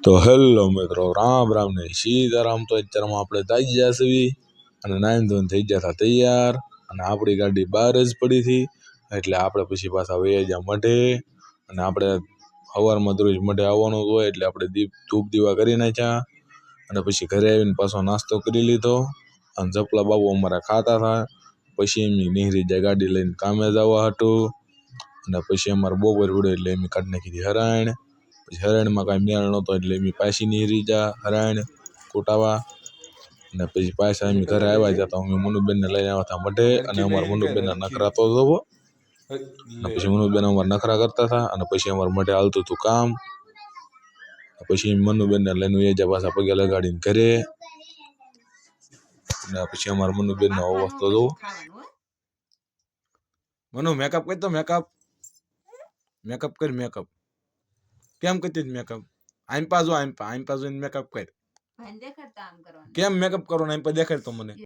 તો હેલો મિત્રો, રામ રામ ને સીતારામ. તો અત્યારમાં આપણે તાઈ ગયા છીએ અને નાઈન ધોઈને થઈ ગયા હતા તૈયાર, અને આપણી ગાડી બહાર જ પડી હતી. એટલે આપણે પછી પાછા વયા ગયા મઢે, અને આપણે સવારમાં દરરોજ મઢે આવવાનું હોય એટલે આપણે ધૂપ દીવા કરી નાખ્યા, અને પછી ઘરે આવીને પાછો નાસ્તો કરી લીધો, અને જપલા બાબુ અમારા ખાતા હતા. પછી એમની નીહરી જાય ગાડી લઈને કામે જવા હતું, અને પછી અમારે બપોર પડ્યો એટલે એમ કાઢી નાખી હતી હરાણ. પછી હરાણમાં કાંઈ મેળ નહોતો એટલે એમ પાછી નીહરી જા હરાણ કૂટાવા. અને પછી પાછા એમ ઘરે આવ્યા જતા અમે મનુબેનને લઈને આવ્યા હતા મઢે, અને અમારા મનુબેનના નખરા તો જોવો. અને પછી મનુબેન અમારા નખરા કરતા હતા, અને પછી અમારે મઢે હાલતું હતું કામ. પછી મનુબેનને લઈને એ જ્યાં પાછા પગે લગાડીને ઘરે. અને પછી અમારા મનુબેનનો અવાજ તો જોવો. મનુ મેકઅપ કરી તો મેકઅપ કર મેકઅપ. કેમ કરતી મેકઅપ? આમ પાછો આમ પાછો મેકઅપ કર. કેમ મેકઅપ કરો ને આમ પર દેખાડ તો મને.